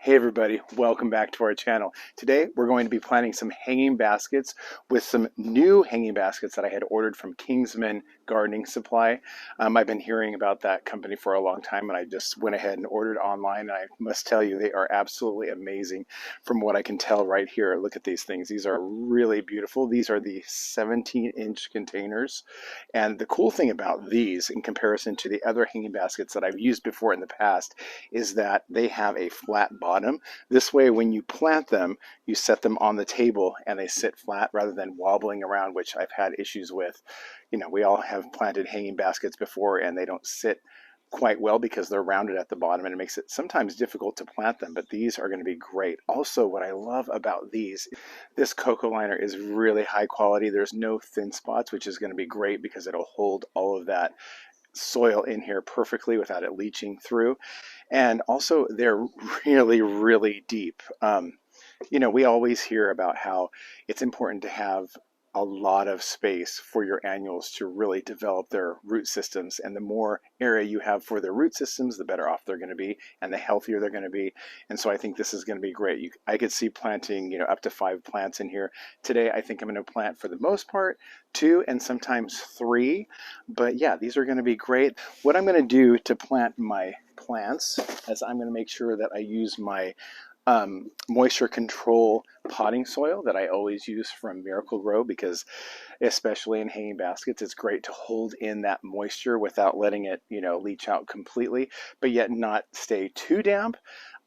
Hey everybody, welcome back to our channel. Today we're going to be planting some hanging baskets with some new hanging baskets that I had ordered from Kingsman Gardening Supply. I've been hearing about that company for a long time and I just went ahead and ordered online, and I must tell you they are absolutely amazing from what I can tell right here. Look at these things. These are really beautiful. These are the 17-inch containers, and the cool thing about these in comparison to the other hanging baskets that I've used before in the past is that they have a flat bottom. This way, when you plant them, you set them on the table and they sit flat rather than wobbling around, which I've had issues with. You know, we all have planted hanging baskets before and they don't sit quite well because they're rounded at the bottom, and it makes it sometimes difficult to plant them, but these are going to be great. Also, what I love about this cocoa liner is really high quality. There's no thin spots, which is going to be great because it'll hold all of that soil in here perfectly without it leaching through. And also they're really deep. You know, we always hear about how it's important to have a lot of space for your annuals to really develop their root systems, and the more area you have for their root systems, the better off they're going to be and the healthier they're going to be. And so I think this is going to be great. I could see planting, you know, up to 5 plants in here. Today I think I'm going to plant, for the most part, 2 and sometimes 3, but yeah, these are going to be great. What I'm going to do to plant my plants is I'm going to make sure that I use my moisture control potting soil that I always use from Miracle-Gro, because especially in hanging baskets, it's great to hold in that moisture without letting it, you know, leach out completely, but yet not stay too damp.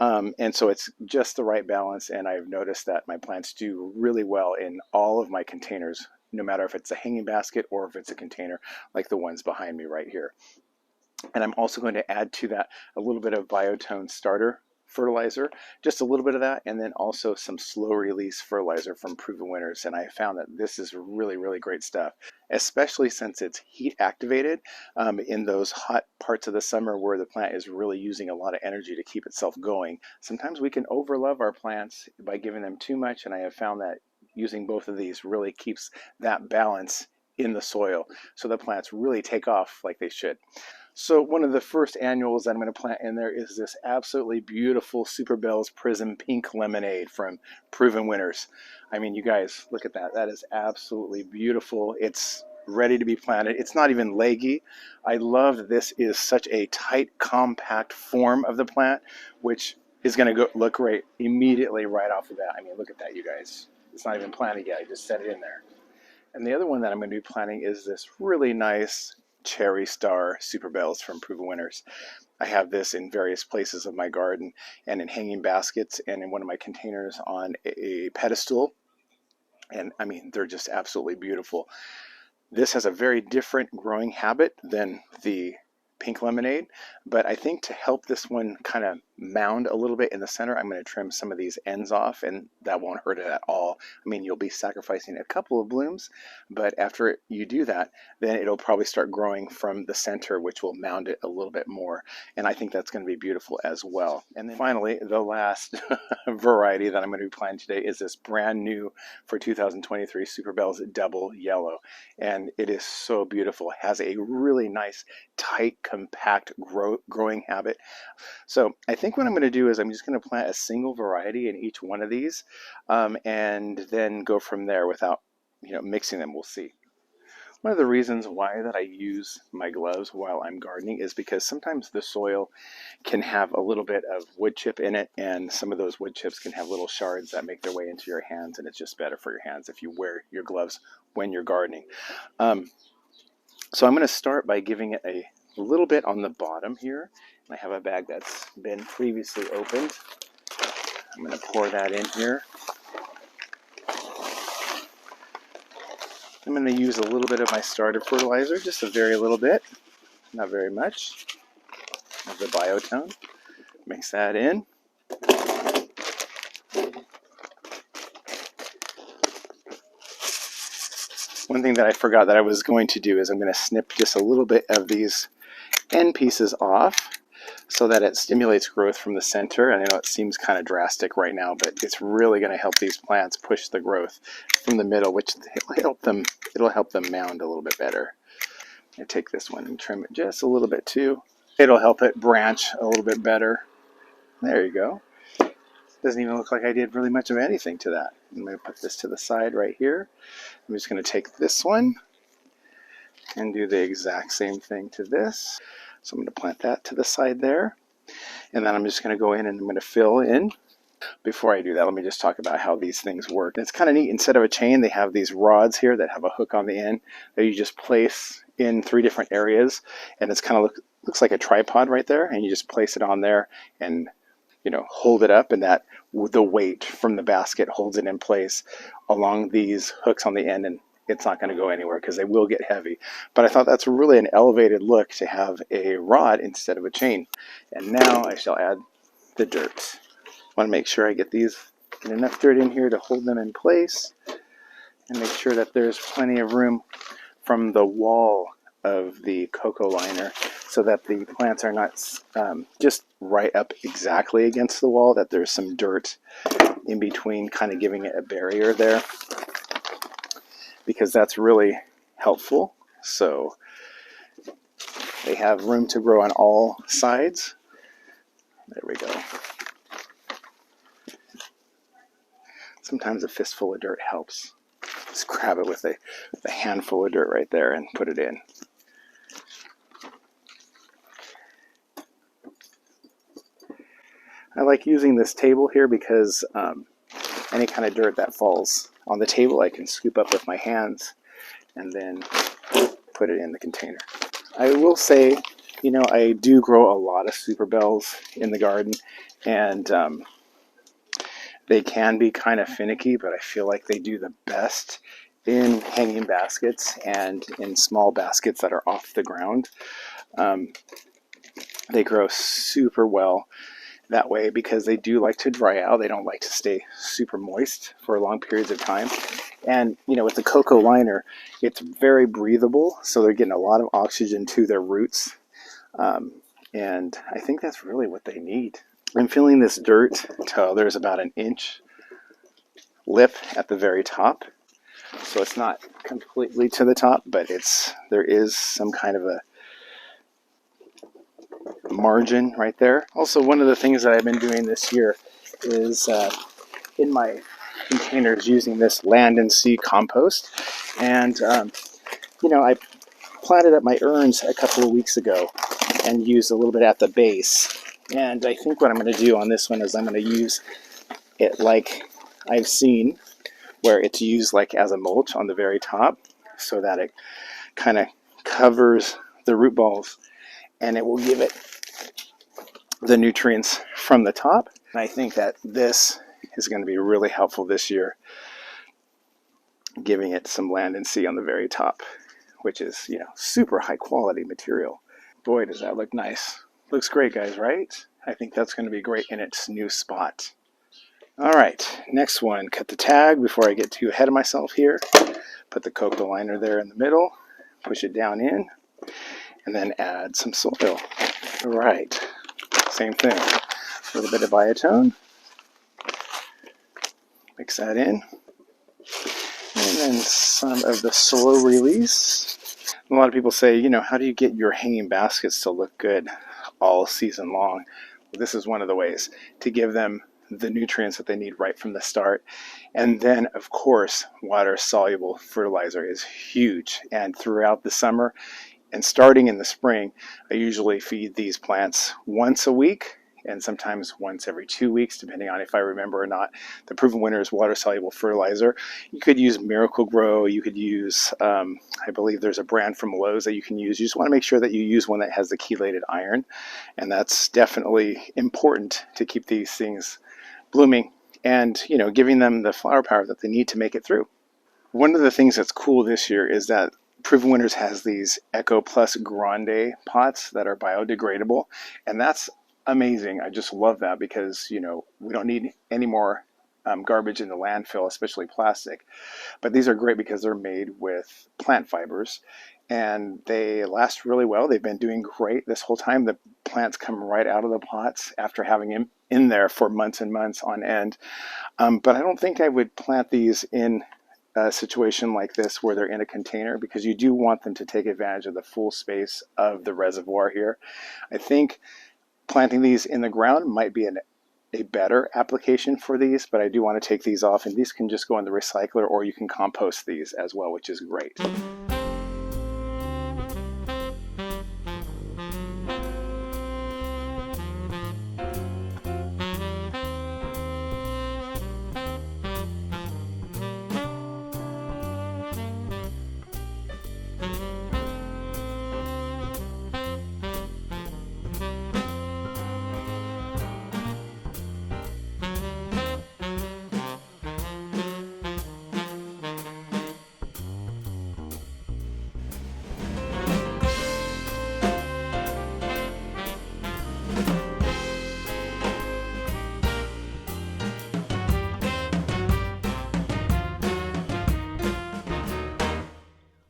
And so it's just the right balance, and I've noticed that my plants do really well in all of my containers, no matter if it's a hanging basket or if it's a container like the ones behind me right here. And I'm also going to add to that a little bit of Biotone starter fertilizer, just a little bit of that, and then also some slow release fertilizer from Proven Winners. And I found that this is really great stuff, especially since it's heat activated in those hot parts of the summer where the plant is really using a lot of energy to keep itself going. Sometimes we can overlove our plants by giving them too much, and I have found that using both of these really keeps that balance in the soil so the plants really take off like they should. So one of the first annuals that I'm going to plant in there is this absolutely beautiful Super Bells Prism Pink Lemonade from Proven Winners. I mean, you guys, look at that. That is absolutely beautiful. It's ready to be planted. It's not even leggy. I love that this is such a tight, compact form of the plant, which is going to look great immediately right off the bat. I mean, look at that, you guys. It's not even planted yet. I just set it in there. And the other one that I'm going to be planting is this really nice Cherry Star Super Bells from Proven Winners. I have this in various places of my garden and in hanging baskets and in one of my containers on a pedestal. And I mean, they're just absolutely beautiful. This has a very different growing habit than the Pink Lemonade, but I think to help this one kind of mound a little bit in the center, I'm going to trim some of these ends off, and that won't hurt it at all. I mean, you'll be sacrificing a couple of blooms, but after you do that, then it'll probably start growing from the center, which will mound it a little bit more, and I think that's going to be beautiful as well. And then finally, the last variety that I'm going to be planting today is this brand new for 2023 Super Bells Double Yellow, and it is so beautiful. It has a really nice, tight, compact growing habit. So I think what I'm going to do is I'm just going to plant a single variety in each one of these, and then go from there without, you know, mixing them. We'll see. One of the reasons why that I use my gloves while I'm gardening is because sometimes the soil can have a little bit of wood chip in it, and some of those wood chips can have little shards that make their way into your hands, and it's just better for your hands if you wear your gloves when you're gardening. So I'm going to start by giving it a little bit on the bottom here. I have a bag that's been previously opened. I'm going to pour that in here. I'm going to use a little bit of my starter fertilizer, just a very little bit, not very much, of the Biotone. Mix that in. One thing that I forgot that I was going to do is I'm going to snip just a little bit of these end pieces off so that it stimulates growth from the center. And I know it seems kind of drastic right now, but it's really going to help these plants push the growth from the middle, which it'll help them mound a little bit better. I take this one and trim it just a little bit too. It'll help it branch a little bit better. There you go. Doesn't even look like I did really much of anything to that. I'm going to put this to the side right here. I'm just going to take this one and do the exact same thing to this. So I'm going to plant that to the side there. And then I'm just going to go in and I'm going to fill in. Before I do that, let me just talk about how these things work. It's kind of neat. Instead of a chain, they have these rods here that have a hook on the end that you just place in 3 different areas. And it's kind of looks like a tripod right there. And you just place it on there and hold it up, and that the weight from the basket holds it in place along these hooks on the end, and it's not going to go anywhere because they will get heavy. But I thought that's really an elevated look to have a rod instead of a chain. And now I shall add the dirt. I want to make sure I get enough dirt in here to hold them in place and make sure that there's plenty of room from the wall of the cocoa liner so that the plants are not just right up exactly against the wall, that there's some dirt in between, kind of giving it a barrier there, because that's really helpful. So they have room to grow on all sides. There we go. Sometimes a fistful of dirt helps. Just grab it with a handful of dirt right there and put it in. I like using this table here because any kind of dirt that falls on the table I can scoop up with my hands and then put it in the container. I will say, I do grow a lot of super bells in the garden, and they can be kind of finicky, but I feel like they do the best in hanging baskets and in small baskets that are off the ground. They grow super well that way because they do like to dry out. They don't like to stay super moist for long periods of time. And, with the cocoa liner, it's very breathable, so they're getting a lot of oxygen to their roots. And I think that's really what they need. I'm filling this dirt till there's about an inch lip at the very top. So it's not completely to the top, but there is some kind of a margin right there. Also, one of the things that I've been doing this year is in my containers using this land and sea compost. And, I planted up my urns a couple of weeks ago and used a little bit at the base. And I think what I'm going to do on this one is I'm going to use it like I've seen, where it's used like as a mulch on the very top, so that it kind of covers the root balls and it will give it the nutrients from the top. And I think that this is going to be really helpful this year, giving it some land and sea on the very top, which is, super high quality material. Boy, does that look nice. Looks great, guys, right? I think that's going to be great in its new spot. All right, next one, cut the tag before I get too ahead of myself here. Put the cocoa liner there in the middle, push it down in, and then add some soil. All right, same thing. A little bit of biotone. Mix that in. And then some of the soil release. A lot of people say, how do you get your hanging baskets to look good all season long? Well, this is one of the ways to give them the nutrients that they need right from the start. And then, of course, water-soluble fertilizer is huge. And throughout the summer and starting in the spring, I usually feed these plants once a week and sometimes once every 2 weeks, depending on if I remember or not. The proven winner is water-soluble fertilizer. You could use Miracle Grow. You could use, I believe there's a brand from Lowe's that you can use. You just want to make sure that you use one that has the chelated iron. And that's definitely important to keep these things blooming and, giving them the flower power that they need to make it through. One of the things that's cool this year is that Proven Winners has these Eco Plus Grande pots that are biodegradable, and that's amazing. I just love that because, we don't need any more garbage in the landfill, especially plastic. But these are great because they're made with plant fibers and they last really well. They've been doing great this whole time. The plants come right out of the pots after having them in there for months and months on end. But I don't think I would plant these in a situation like this where they're in a container, because you do want them to take advantage of the full space of the reservoir here. I think planting these in the ground might be a better application for these, but I do want to take these off, and these can just go in the recycler, or you can compost these as well, which is great.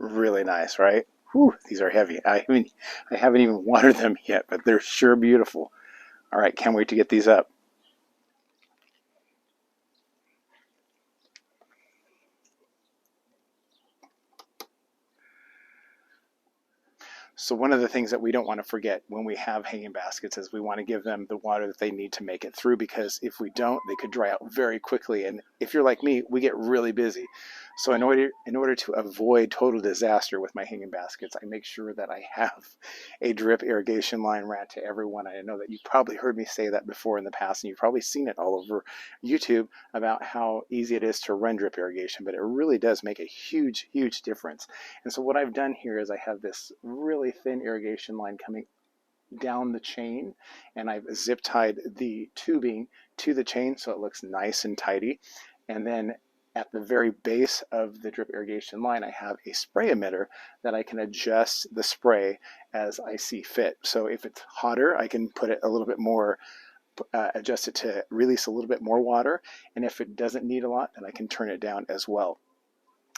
Really nice, right? Whew, these are heavy. I haven't even watered them yet, but they're sure beautiful. All right, can't wait to get these up. So one of the things that we don't want to forget when we have hanging baskets is we want to give them the water that they need to make it through, because if we don't, they could dry out very quickly. And if you're like me, we get really busy. So in order to avoid total disaster with my hanging baskets, I make sure that I have a drip irrigation line ran to everyone. I know that you've probably heard me say that before in the past, and you've probably seen it all over YouTube about how easy it is to run drip irrigation, but it really does make a huge, huge difference. And so what I've done here is I have this really thin irrigation line coming down the chain, and I've zip tied the tubing to the chain so it looks nice and tidy. And then at the very base of the drip irrigation line, I have a spray emitter that I can adjust the spray as I see fit. So if it's hotter, I can put it a little bit more, adjust it to release a little bit more water. And if it doesn't need a lot, then I can turn it down as well.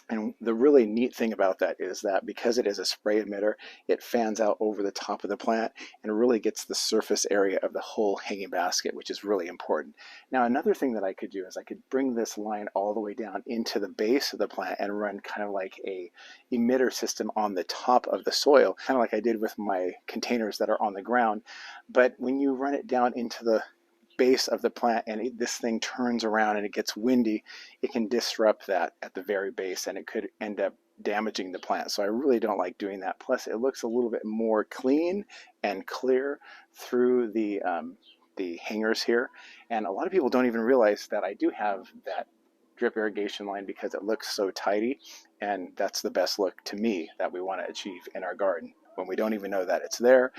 And the really neat thing about that is that because it is a spray emitter, it fans out over the top of the plant and really gets the surface area of the whole hanging basket, which is really important. Now, another thing that I could do is I could bring this line all the way down into the base of the plant and run kind of like a emitter system on the top of the soil, kind of like I did with my containers that are on the ground. But when you run it down into the base of the plant and this thing turns around and it gets windy, it can disrupt that at the very base, and it could end up damaging the plant. So I really don't like doing that. Plus, it looks a little bit more clean and clear through the hangers here. And a lot of people don't even realize that I do have that drip irrigation line because it looks so tidy, and that's the best look to me that we want to achieve in our garden when we don't even know that it's there.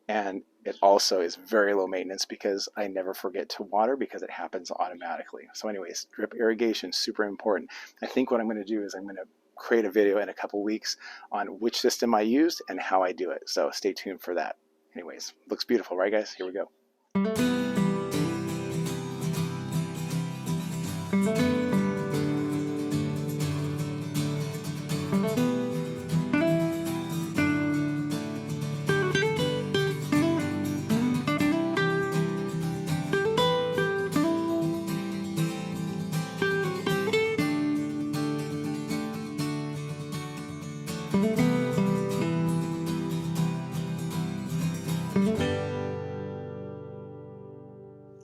And it also is very low maintenance because I never forget to water because it happens automatically. So anyways, drip irrigation is super important. I think what I'm going to do is I'm going to create a video in a couple weeks on which system I use and how I do it. So stay tuned for that. Anyways, looks beautiful, right guys? Here we go.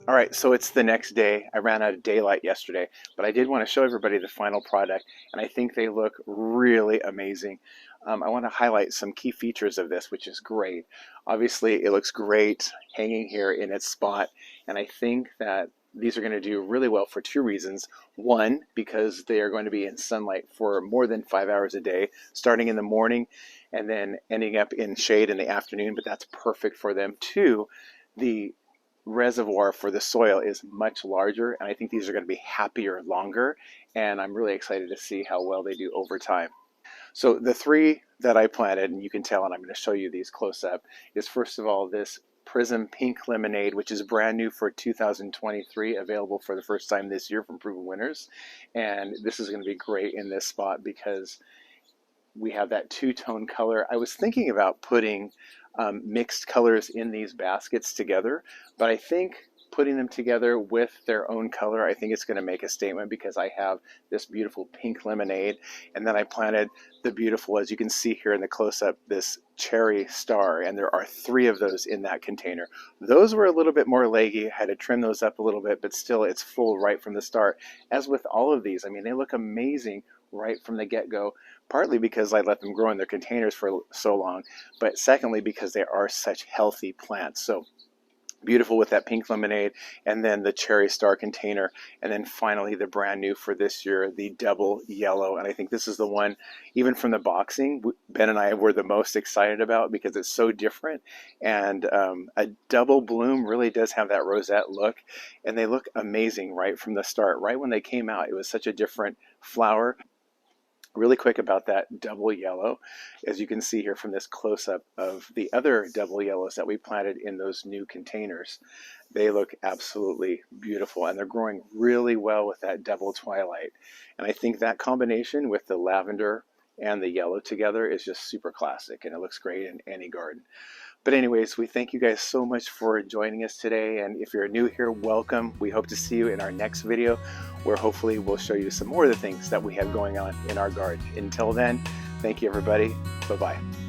All right, so it's the next day. I ran out of daylight yesterday, but I did want to show everybody the final product, and I think they look really amazing. I want to highlight some key features of this, which is great. Obviously, it looks great hanging here in its spot, and I think that these are going to do really well for two reasons. One, because they are going to be in sunlight for more than 5 hours a day, starting in the morning and then ending up in shade in the afternoon, but that's perfect for them. Two, the reservoir for the soil is much larger, and I think these are going to be happier longer, and I'm really excited to see how well they do over time. So the three that I planted, and you can tell, and I'm going to show you these close up, is first of all this Prism Pink Lemonade, which is brand new for 2023, available for the first time this year from Proven Winners. And this is going to be great in this spot because we have that two-tone color. I was thinking about putting mixed colors in these baskets together, but I think putting them together with their own color, I think it's going to make a statement, because I have this beautiful pink lemonade, and then I planted the beautiful, as you can see here in the close-up, this cherry star, and there are 3 of those in that container. Those were a little bit more leggy. I had to trim those up a little bit, but still it's full right from the start. As with all of these, I mean, they look amazing right from the get-go, partly because I let them grow in their containers for so long, but secondly because they are such healthy plants. So beautiful with that pink lemonade, and then the cherry star container, and then finally the brand new for this year, the double yellow. And I think this is the one, even from the boxing, Ben and I were the most excited about, because it's so different, and a double bloom really does have that rosette look, and they look amazing right from the start. Right when they came out, it was such a different flower. Really quick about that double yellow, as you can see here from this close-up of the other double yellows that we planted in those new containers, they look absolutely beautiful, and they're growing really well with that double twilight. And I think that combination with the lavender and the yellow together is just super classic, and it looks great in any garden. But anyways, we thank you guys so much for joining us today. And if you're new here, welcome. We hope to see you in our next video, where hopefully we'll show you some more of the things that we have going on in our garden. Until then, thank you, everybody. Bye-bye.